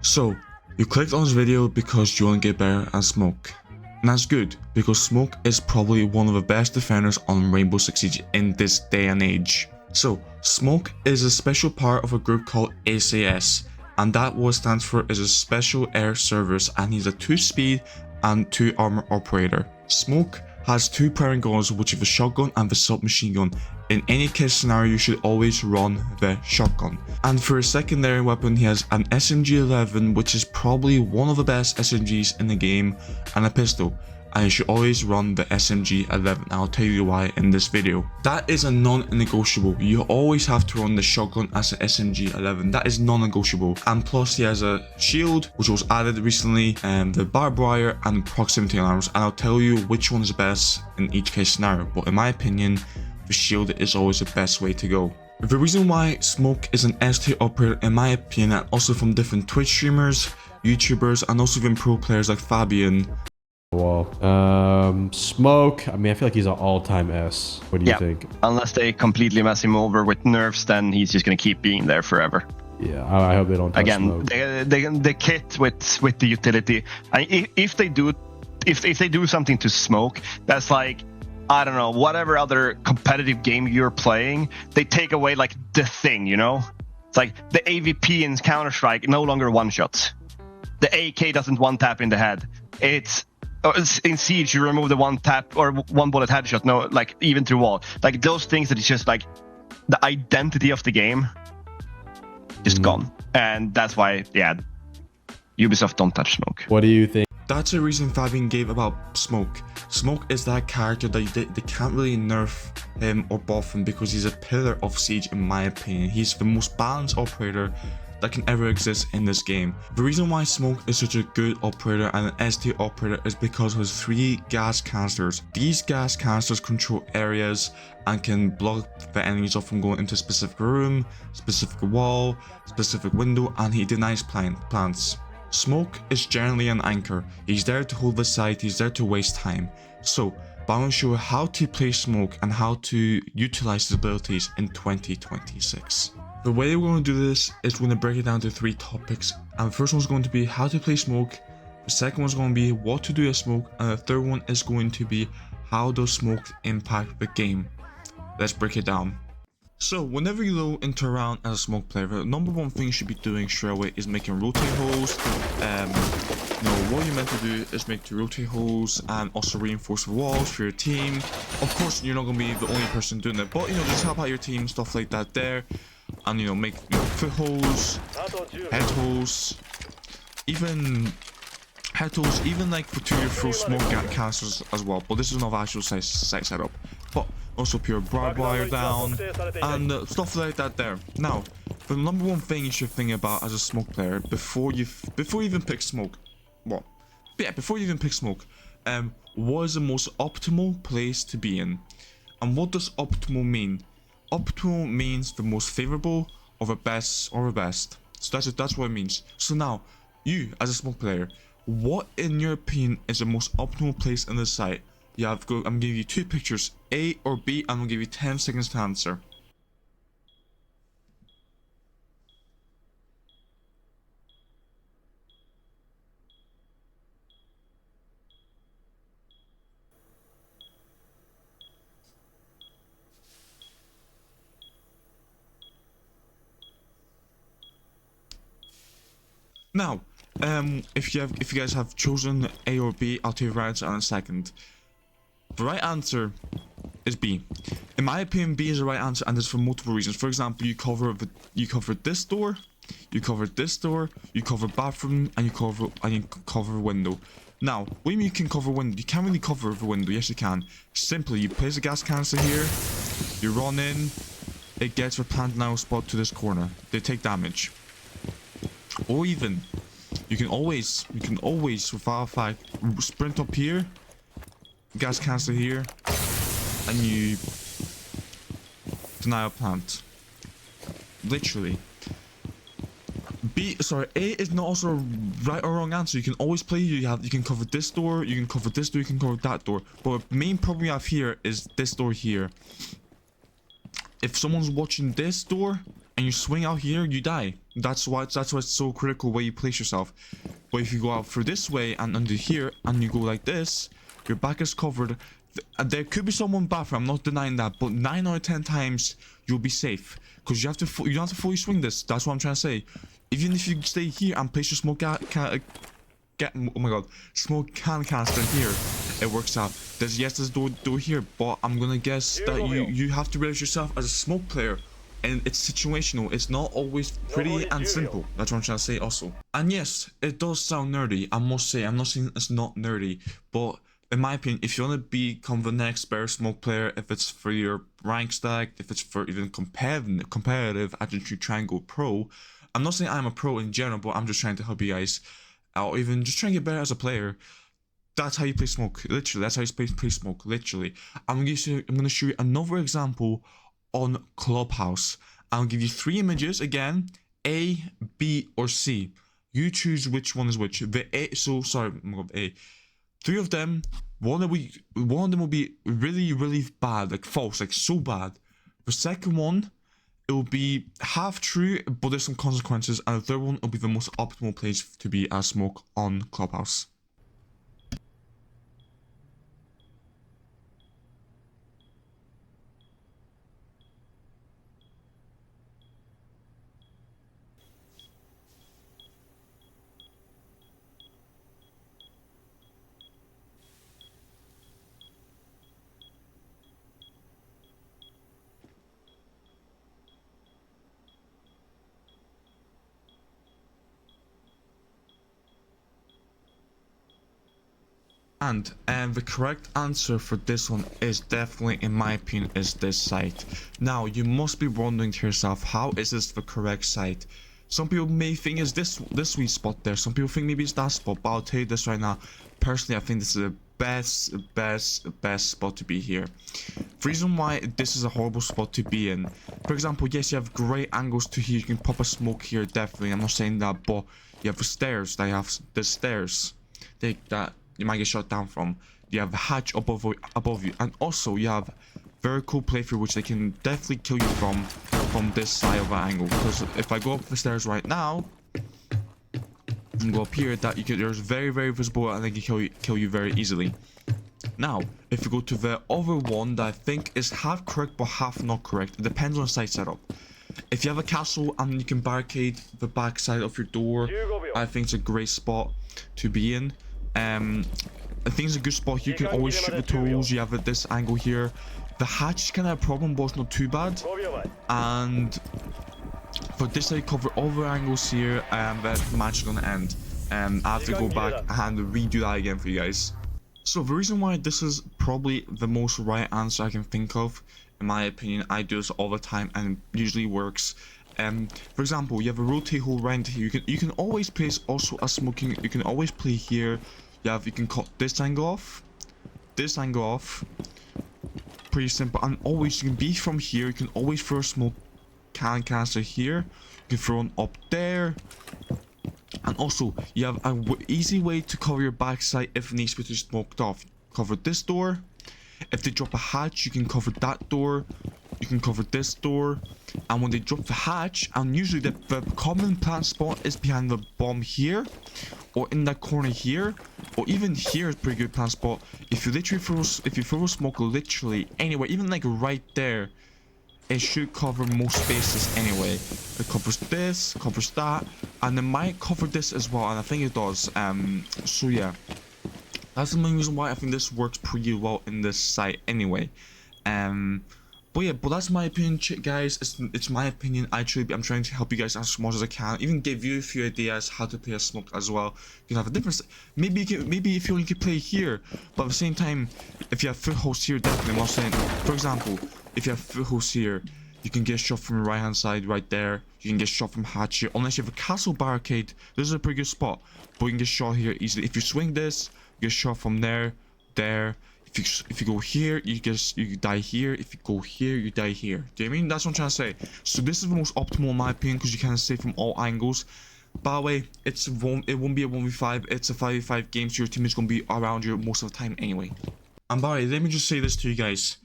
So, you clicked on this video because you want to get better at Smoke. And that's good, because Smoke is probably one of the best defenders on Rainbow Six Siege in this day and age. So, Smoke is a special part of a group called SAS, and that what stands for is a Special Air Service, and he's a 2-speed and 2 armor operator. Smoke has 2 primary guns, which is the shotgun and the submachine gun. In any case scenario, you should always run the shotgun. And for a secondary weapon, he has an SMG-11, which is probably one of the best SMGs in the game, and a pistol. And you should always run the SMG-11. I'll tell you why in this video. That is a non-negotiable. You always have to run the shotgun as an SMG-11. That is non-negotiable. And plus he has a shield, which was added recently, and the barbed wire and proximity alarms. And I'll tell you which one is the best in each case scenario. But in my opinion, the shield is always the best way to go. The reason why Smoke is an S-tier operator, in my opinion, and also from different Twitch streamers, YouTubers, and also even pro players like Fabian. Smoke, I mean, I feel like he's an all-time S. What do you think? Unless they completely mess him over with nerfs, then he's just going to keep being there forever. Yeah, I hope they don't touch Again, Smoke. the kit with the utility. If they do something to Smoke, that's like, I don't know, whatever other competitive game you're playing, they take away like the thing, you know? It's like the AVP in Counter-Strike no longer one-shots. The AK doesn't one-tap in the head. It's in Siege, you remove the one-tap or one-bullet headshot, no, like even through wall. Like those things that is just like the identity of the game just gone. And that's why, yeah, Ubisoft don't touch Smoke. What do you think? That's the reason Fabian gave about Smoke. Smoke is that character that they can't really nerf him or buff him because he's a pillar of Siege in my opinion. He's the most balanced operator that can ever exist in this game. The reason why Smoke is such a good operator and an S-tier operator is because of his 3 gas canisters. These gas canisters control areas and can block the enemies off from going into a specific room, specific wall, specific window, and he denies plants. Smoke is generally an anchor. He's there to hold the site, he's there to waste time. So, but I'm going to show you how to play Smoke and how to utilize his abilities in 2026. The way we're going to do this is we're going to break it down to 3 topics, and the first one is going to be how to play Smoke, the second one is going to be what to do as Smoke, and the third one is going to be how does Smoke impact the game. Let's break it down. So whenever you go into a round as a Smoke player, the number 1 thing you should be doing straight away is making rotate holes. What you're meant to do is make 2 rotate holes and also reinforce the walls for your team. Of course, you're not going to be the only person doing it, but just help out your team, stuff like that there. And make footholes, head holes, even head holes, even like to your throw smoke canisters as well. But this is not actual site setup. But also pure barbed wire down and stuff like that there. Now, the number 1 thing you should think about as a Smoke player before you even pick Smoke, before you even pick Smoke, what is the most optimal place to be in? And what does optimal mean? Optimal means the most favorable or the best So that's what it means. So now, you as a Smoke player, what in your opinion is the most optimal place in the site? I'm gonna give you 2 pictures, A or B. I'm gonna give you 10 seconds to answer. Now, if you guys have chosen A or B, I'll tell you the right answer in a second. The right answer is B. In my opinion, B is the right answer, and this for multiple reasons. For example, you cover this door, you cover this door, you cover bathroom, and you cover window. Now, what do you mean you can cover window? You can't really cover the window. Yes, you can. Simply, you place a gas canister here, you run in, it gets the plant now spot to this corner. They take damage. Or even, you can always without a fact sprint up here, gas canister here, and you deny a plant. Literally. A is not also a right or wrong answer. You can always play. You can cover this door, you can cover this door, you can cover that door. But the main problem you have here is this door here. If someone's watching this door and you swing out here, you die. That's why it's so critical where you place yourself. But if you go out through this way and under here, and you go like this, your back is covered. There could be someone bathroom, I'm not denying that, but 9 out of 10 times you'll be safe because you don't have to fully swing this. That's what I'm trying to say. Even if you stay here and place your smoke oh my god, smoke canister here, it works out. There's door here, but I'm gonna guess that you have to realize yourself as a smoke player, and it's situational. It's not always pretty and simple. That's what I'm trying to say also. And yes, it does sound nerdy, I must say. I'm not saying it's not nerdy, but in my opinion, if you want to become the next better smoke player, if it's for your rank stack, if it's for even competitive, I think you try and go pro. I'm not saying I'm a pro in general, but I'm just trying to help you guys, or even just trying to get better as a player. That's how you play smoke, literally. That's how you play smoke, literally. I'm gonna show you another example on Clubhouse. I'll give you 3 images again, A, B, or C. You choose which one is which. The A, so sorry, I'm going A. 3 of them, one of them will be really bad, like false, like so bad. The second one, it will be half true, but there's some consequences, and the third one will be the most optimal place to be as smoke on Clubhouse. And the correct answer for this one is definitely, in my opinion, is this site. Now, you must be wondering to yourself, how is this the correct site? Some people may think it's this sweet spot there. Some people think maybe it's that spot, but I'll tell you this right now. Personally, I think this is the best spot to be here. The reason why this is a horrible spot to be in, for example, yes, you have great angles to here. You can pop a smoke here, definitely. I'm not saying that, but you have the stairs. The stairs that you might get shot down from. You have a hatch above you, and also you have very cool playthrough which they can definitely kill you from this side of the angle. Because if I go up the stairs right now and go up here, there's very visible, and they can kill you very easily. Now, if you go to the other one that I think is half correct but half not correct, it depends on the site setup. If you have a castle and you can barricade the back side of your door, I think it's a great spot to be in. I think it's a good spot here. You can always shoot the tools. You have at this angle here. The hatch is kind of a problem, but it's not too bad. And for this, I cover all the angles here, and the match is gonna end. I have to go back and redo that again for you guys. So the reason why this is probably the most right answer I can think of, in my opinion, I do this all the time and it usually works. For example, you have a rotate hole right here. You can always place also a smoking. You can always play here. You can cut this angle off, pretty simple. And always, you can be from here. You can always throw a smoke canister here. You can throw one up there. And also, you have an easy way to cover your backside if it needs to be smoked off. Cover this door. If they drop a hatch, you can cover that door. You can cover this door. And when they drop the hatch, and usually the common plant spot is behind the bomb here, or in that corner here, or even here is pretty good plant spot. If you throw smoke literally anywhere, even like right there, it should cover most spaces anyway. It covers this, covers that, and it might cover this as well, and I think it does. So yeah, that's the main reason why I think this works pretty well in this site anyway. But yeah, but that's my opinion, guys. It's my opinion. I'm trying to help you guys as much as I can. Even give you a few ideas how to play a smoke as well. You can have a different. Maybe if you only can play here, but at the same time, if you have footholds here, definitely. I'm not saying. For example, if you have footholds here, you can get shot from the right hand side right there. You can get shot from hatch here. Unless you have a castle barricade, this is a pretty good spot. But you can get shot here easily. If you swing this, you get shot from there. If you go here, you die here. If you go here, you die here. Do you know what I mean? That's what I'm trying to say. So this is the most optimal in my opinion, because you can save from all angles. By the way, it won't be a 1v5. It's a 5v5 game, so your team is going to be around you most of the time anyway. And by the way, let me just say this to you guys.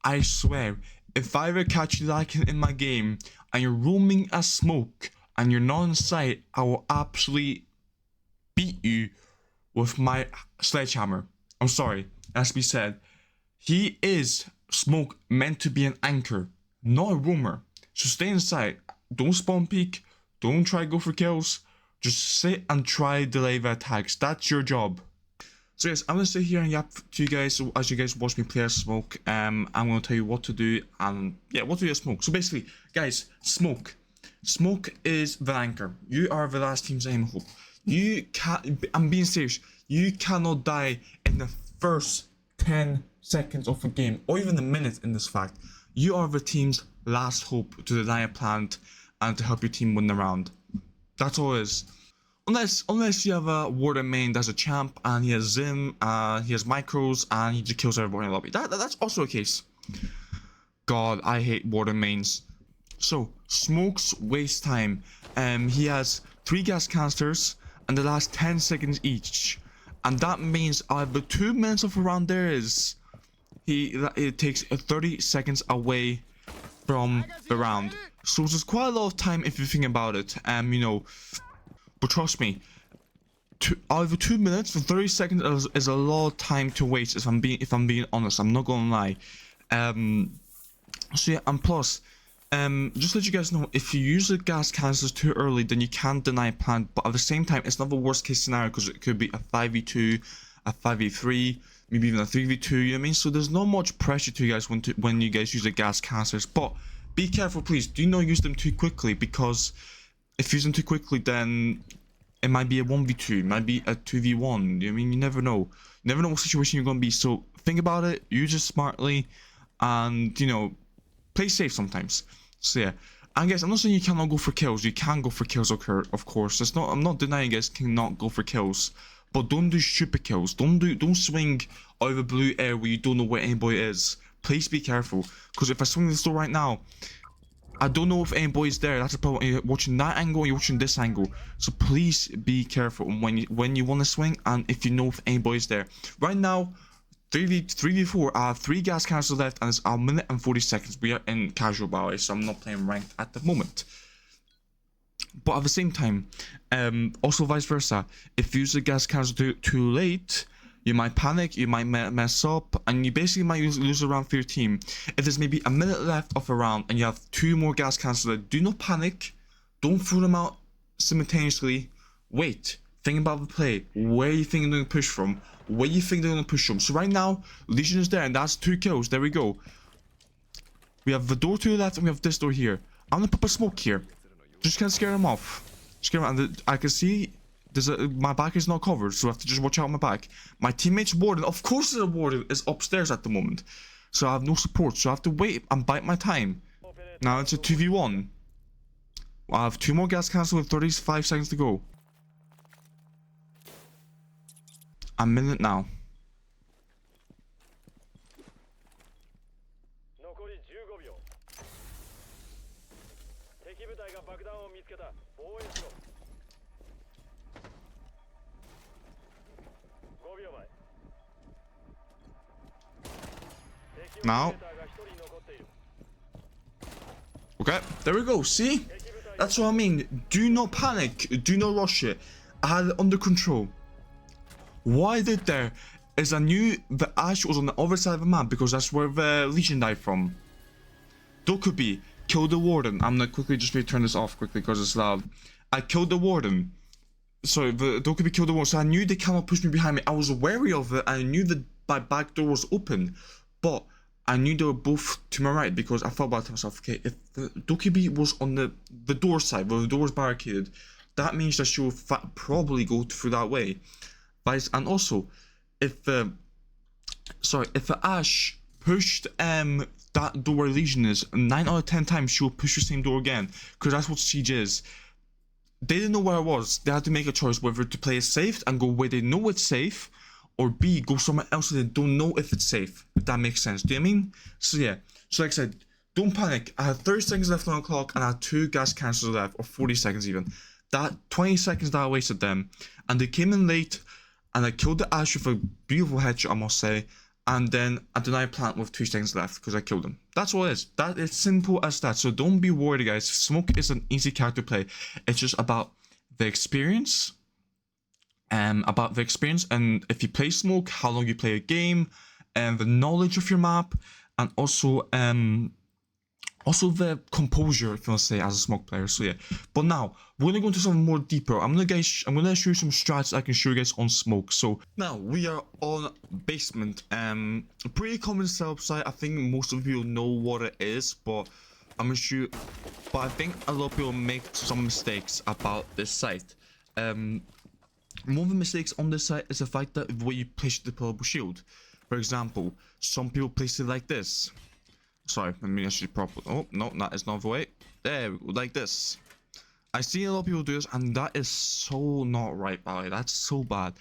I swear, if I ever catch you lacking in my game, and you're roaming as smoke and you're not in sight, I will absolutely beat you with my sledgehammer. I'm sorry, as we said. He is smoke meant to be an anchor, not a roamer. So stay inside. Don't spawn peek. Don't try to go for kills. Just sit and try delay the attacks. That's your job. So yes, I'm gonna sit here and yap to you guys as you guys watch me play as smoke. I'm gonna tell you what to do and yeah, what to do as smoke. So basically, guys, smoke is the anchor. You are the last team's aim hope. You can't. I'm being serious. You cannot die in the first 10 seconds of a game, or even a minute. In this fact, you are the team's last hope to deny a plant and to help your team win the round. That's all it is. Unless you have a warden main that's a champ and he has Zim, he has micros, and he just kills everybody in the lobby. That's also a case. God, I hate warden mains. So Smoke's waste time. He has 3 gas canisters and the last 10 seconds each, and that means the 2 minutes of a round there is it takes 30 seconds away from the round. So there's quite a lot of time if you think about it. You know. But trust me, over 2 minutes for 30 seconds is a lot of time to waste. If I'm being honest, I'm not gonna lie. So yeah, and plus, just to let you guys know, if you use the gas canisters too early, then you can't deny plant. But at the same time, it's not the worst case scenario because it could be a 5v2, a 5v3, maybe even a 3v2. You know what I mean? So there's not much pressure to you guys when you guys use the gas canisters. But be careful, please. Do not use them too quickly, because if you use them too quickly, then it might be a 1v2, it might be a 2v1. You know what I mean? You never know. You never know what situation you're going to be. So think about it, use it smartly, and, you know, play safe sometimes. So yeah. And guys, I'm not saying you cannot go for kills. You can go for kills, of course. I'm not denying you guys cannot go for kills. But don't do stupid kills. Don't swing over blue air where you don't know where anybody is. Please be careful. Because if I swing this door right now, I don't know if anybody's there. That's a problem. You're watching that angle and you're watching this angle. So please be careful when you want to swing, and if you know if anybody's there. Right now, 3v4, I have 3 gas canisters left and it's a minute and 40 seconds. We are in casual battle, so I'm not playing ranked at the moment. But at the same time, also vice versa. If you use the gas canister too late, you might panic, you might mess up, and you basically might lose a round for your team. If there's maybe a minute left of a round and you have 2 more gas canisters, do not panic. Don't throw them out simultaneously. Wait. Think about the play. Where you think they're going to push from. Where you think they're going to push from. So right now, Legion is there, and that's 2 kills. There we go. We have the door to the left, and we have this door here. I'm going to pop a smoke here. Just can't scare them off. Scare them, and I can see my back is not covered, so I have to just watch out my back. My teammate's warden, of course there's a warden, is upstairs at the moment. So I have no support, so I have to wait and bite my time. Now it's a 2v1. I have 2 more gas canisters with 35 seconds to go. A minute now. Now. Okay, there we go. See? That's what I mean. Do not panic. Do not rush it. I had it under control. What I did there is I knew the Ash was on the other side of the map because that's where the Legion died from. Dokubi killed the warden. I'm gonna quickly just turn this off quickly because it's loud. I killed the warden. Sorry, the Dokubi killed the warden, so I knew they cannot push me behind me. I was wary of it. I knew that my back door was open, but I knew they were both to my right because I thought about myself, okay, if the Dokubi was on the door side, where the door was barricaded, that means that she will probably go through that way. And also, if the Ash pushed that door where Legion is, 9 out of 10 times she will push the same door again, because that's what Siege is. They didn't know where I was. They had to make a choice whether to play it safe and go where they know it's safe, or B, go somewhere else that they don't know if it's safe, if that makes sense. Do you know what I mean? So yeah, so like I said, don't panic. I had 30 seconds left on the clock and I had 2 gas canisters left, or 40 seconds even. That 20 seconds that I wasted them, and they came in late, and I killed the Ash with a beautiful headshot, I must say, and then I deny plant with 2 seconds left because I killed him. That's all it is. That is simple as that. So don't be worried, guys. Smoke is an easy character to play. It's just about the experience. And if you play Smoke, how long you play a game, and the knowledge of your map, and also the composure, if you want to say, as a Smoke player. So yeah, but now we're gonna go into something more deeper. I'm gonna show you some strats I can show you guys on Smoke. So now we are on basement. Pretty common setup site. I think most of you know what it is, but I'm gonna show you. But I think a lot of people make some mistakes about this site. One of the mistakes on this site is the fact that the way you place the deployable shield. For example, some people place it like this. Sorry, let me actually properly. Oh no, that is not the way. There, like this. I see a lot of people do this, and that is so not right, by the way. That's so bad.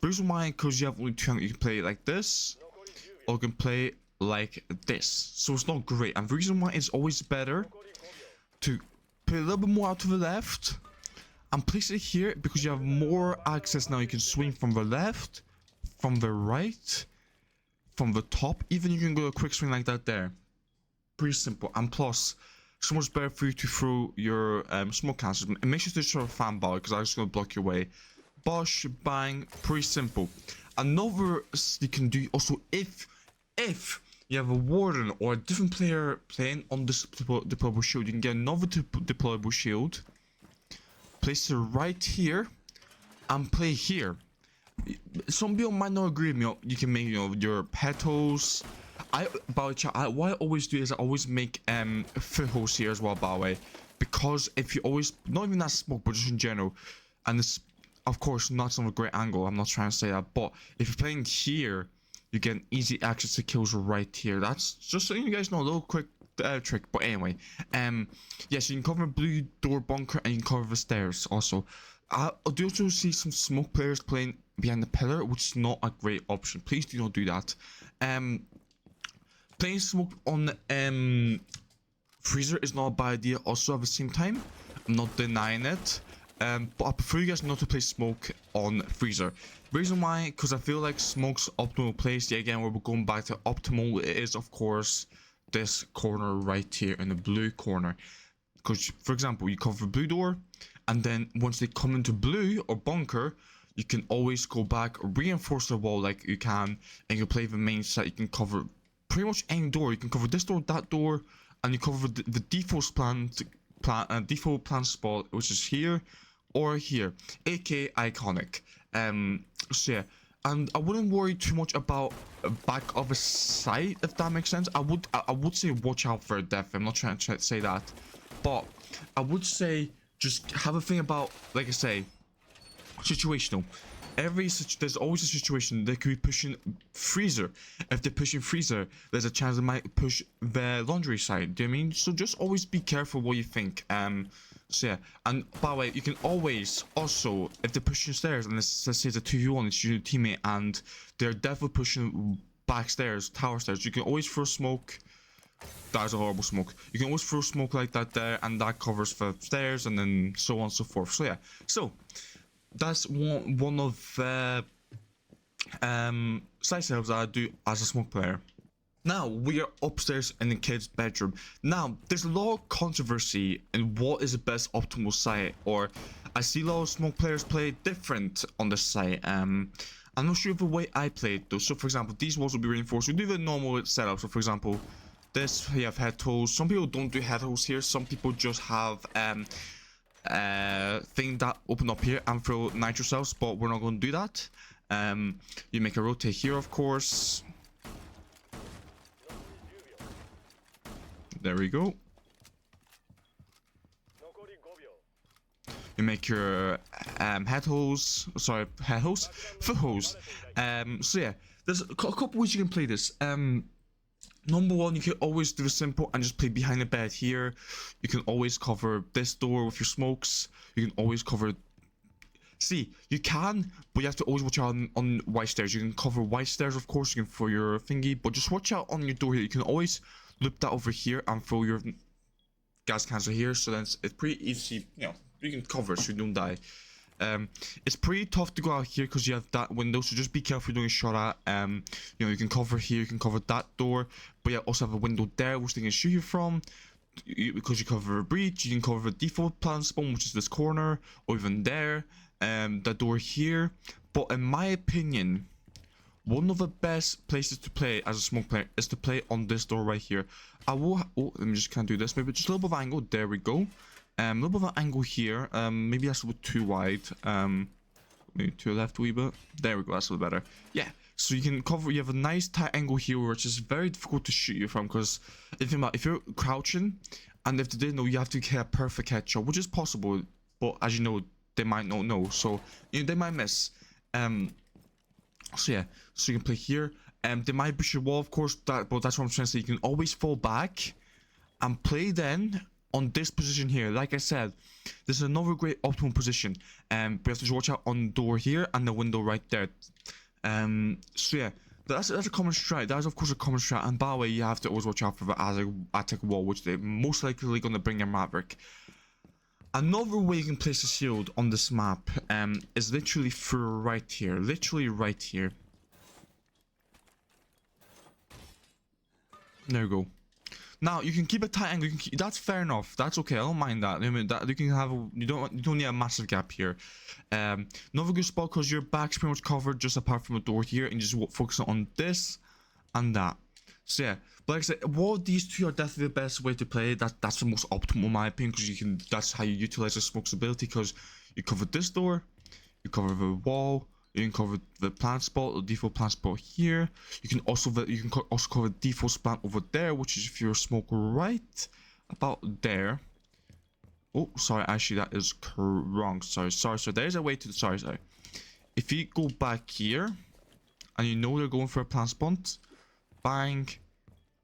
The reason why, because you have only 2 hands, you can play it like this, or you can play it like this. So it's not great. And the reason why it's always better to put a little bit more out to the left and place it here, because you have more access now. You can swing from the left, from the right, from the top. Even you can go a quick swing like that there. Pretty simple. And plus, so much better for you to throw your smoke cancers. And make sure to throw a fan ball, because I'm just going to block your way. Bosh, bang, pretty simple. Another you can do also, if you have a warden or a different player playing on this deployable shield, you can get another deployable shield, place it right here, and play here. Some people might not agree with me. You can make, your petals. What I always do is I always make footholds here as well, by the way, because if you always, not even that Smoke, but just in general, and this, of course, not some great angle. I'm not trying to say that, but if you're playing here, you get easy access to kills right here. That's just so you guys know, a little quick trick. But anyway, yes, you can cover blue door bunker, and you can cover the stairs also. I do also see some Smoke players playing behind the pillar, which is not a great option. Please do not do that. Playing Smoke on freezer is not a bad idea also at the same time. I'm not denying it. But I prefer you guys not to play Smoke on freezer. Reason why, because I feel like Smoke's optimal place, yeah, again, where we're going back to optimal, is of course this corner right here in the blue corner. Because, for example, you cover blue door, and then once they come into blue or bunker, you can always go back, reinforce the wall like you can, and you play the main site. You can cover pretty much any door. You can cover this door, that door, and you cover the default plan spot, which is here or here, aka iconic. So yeah, and I wouldn't worry too much about back of a site, if that makes sense. I would say watch out for death. I'm not trying to say that, but I would say just have a thing about, like I say, situational. There's always a situation they could be pushing freezer. If they're pushing freezer, there's a chance they might push the laundry side. Do you know what I mean? So just always be careful what you think. So yeah, and by the way, you can always also, if they're pushing stairs, and let's say it's a 2v1, it's your teammate, and they're definitely pushing back stairs, tower stairs, you can always throw smoke. That's a horrible smoke. You can always throw smoke like that there, and that covers the stairs, and then so on and so forth. So yeah, so that's one of the side setups that I do as a Smoke player. Now we are upstairs in the kid's bedroom. Now there's a lot of controversy in what is the best optimal site, or I see a lot of Smoke players play different on the site. I'm not sure of the way I play it though. So for example, these walls will be reinforced. We do the normal setup. So for example, this, you have head holes. Some people don't do head holes here. Some people just have thing that open up here and throw nitro cells, but we're not going to do that. You make a rotate here, of course. There we go. You make your head holes, sorry, head holes, foot holes. So yeah, there's a couple ways you can play this. Number one, you can always do the simple and just play behind the bed here. You can always cover this door with your smokes. You can always cover. See, you can, but you have to always watch out on white stairs. You can cover white stairs, of course. You can throw your thingy, but just watch out on your door here. You can always loop that over here and throw your gas cancer here. So then it's pretty easy. You know, you can cover so you don't die. It's pretty tough to go out here because you have that window, so just be careful doing a shot at. You know, you can cover here, you can cover that door, but you also have a window there which they can shoot you from. Because you cover a breach, you can cover the default plan spawn, which is this corner, or even there, the door here. But in my opinion, one of the best places to play as a smoke player is to play on this door right here. I will, oh, let me just kind of do this, maybe just a little bit of angle, there we go. A little bit of an angle here, maybe that's a little too wide, maybe to the left a wee bit, there we go, that's a little better. Yeah, so you can cover, you have a nice tight angle here, which is very difficult to shoot you from, because if you're crouching, and if they didn't know, you have to get a perfect headshot, which is possible, but as you know, they might not know, so, you know, they might miss. So yeah, so you can play here, they might push your wall, of course, but that's what I'm trying to say, you can always fall back, and play then, on this position here. Like I said, this is another great optimal position. But you have to watch out on the door here and the window right there. So yeah, that's a common strat. That is of course a common strat. And by the way, you have to always watch out for the attic wall, which they're most likely going to bring a Maverick. Another way you can place a shield on this map is literally through right here. Literally right here. There we go. Now you can keep a tight angle. You can that's fair enough. That's okay. I don't mind that. I mean, that you can have. You don't need a massive gap here. Another good spot because your back's pretty much covered, just apart from the door here, and you just focus on this and that. So yeah, but like I said, while these two are definitely the best way to play, that's the most optimal in my opinion, because you can. That's how you utilize the smoke's ability, because you cover this door, you cover the wall. You can cover the plant spot, the default plant spot here. You can also cover the default plant over there, which is if you're a smoker right about there. Oh, sorry, actually that is wrong. Sorry. There's a way to sorry. If you go back here, and you know they're going for a plant spot, bang,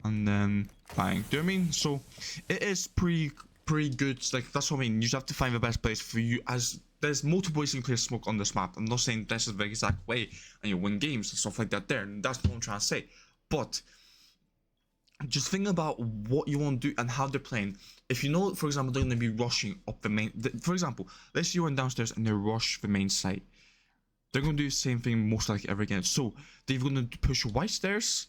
and then bang. Do you know what I mean? So it is pretty good. Like that's what I mean. You just have to find the best place for you. As there's multiple ways you can play smoke on this map. I'm not saying this is the exact way and you win games and stuff like that there. And that's what I'm trying to say. But just think about what you want to do and how they're playing. If you know, for example, they're going to be rushing up the main. For example, let's say you went downstairs and they rush the main site. They're going to do the same thing most likely ever again. So they're going to push white stairs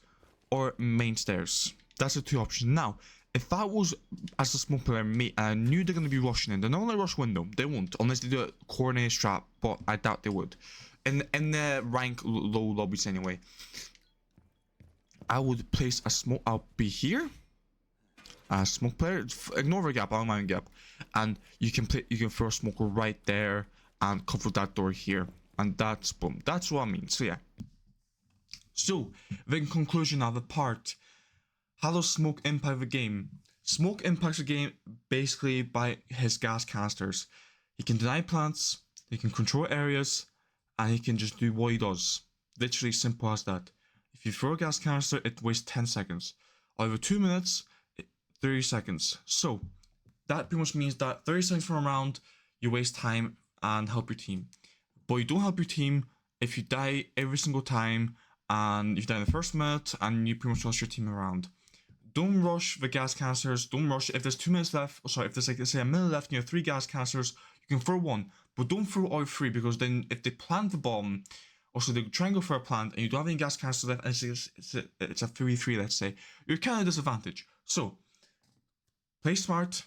or main stairs. That's the two options. Now, if that was as a smoke player, I knew they're going to be rushing in. They're not going to rush window. They won't, unless they do a coordinated strat, but I doubt they would. In the rank low lobbies anyway. I would place a smoke. I'll be here. A smoke player. Ignore the gap. I don't mind the gap. And you can throw a smoker right there and cover that door here. And that's boom. That's what I mean. So yeah. So the conclusion of the part. How does smoke impact the game? Smoke impacts the game basically by his gas canisters. He can deny plants, he can control areas, and he can just do what he does. Literally simple as that. If you throw a gas canister, it wastes 10 seconds. Over 2 minutes, 30 seconds. So that pretty much means that 30 seconds from a round, you waste time and help your team. But you don't help your team if you die every single time, and you die in the first minute, and you pretty much lost your team around. Don't rush the gas canisters. Don't rush. If there's 2 minutes left, if there's like, let's say a minute left and you have 3 gas canisters, you can throw one. But don't throw all 3, because then if they plant the bomb, they try and go for a plant and you don't have any gas canisters left, and it's a 3v3, let's say, you're kind of disadvantaged. So, play smart,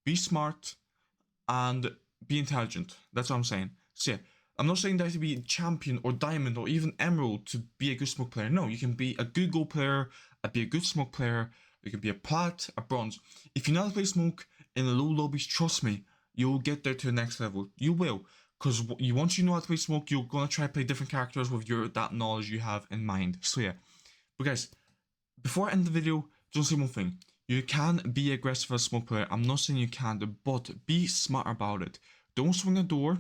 be smart, and be intelligent. That's what I'm saying. So yeah, I'm not saying that to be champion or diamond or even emerald to be a good smoke player. No, you can be a good gold player, be a good smoke player. You can be a plat, a bronze. If you know how to play smoke in the low lobbies, trust me, you'll get there to the next level. You will, because once you know how to play smoke, you're gonna try to play different characters with that knowledge you have in mind. So yeah, but guys, before I end the video, just say one thing. You can be aggressive as a smoke player. I'm not saying you can't, but be smart about it. Don't swing a door.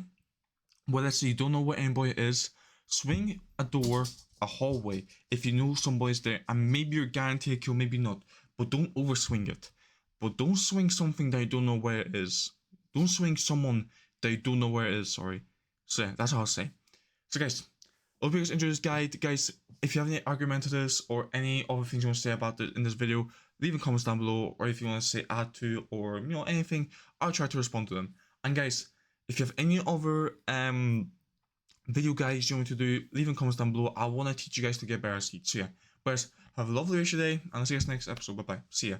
Well, let's say you don't know where anybody is. Swing a door, a hallway, if you know somebody's there, and maybe you're guaranteed a kill, maybe not, but don't overswing it. But don't swing something that you don't know where it is. Don't swing someone that you don't know where it is, sorry. So yeah, that's all I'll say. So guys, I hope you guys enjoyed this guide. Guys, if you have any argument to this or any other things you want to say about it in this video, leave in comments down below, or if you want to say add to or anything, I'll try to respond to them. And guys, If you have any other video guys you want me to do, leave in comments down below. I want to teach you guys to get better at Siege. So yeah, guys, have a lovely rest of your day, and I'll see you guys next episode. Bye bye. See ya.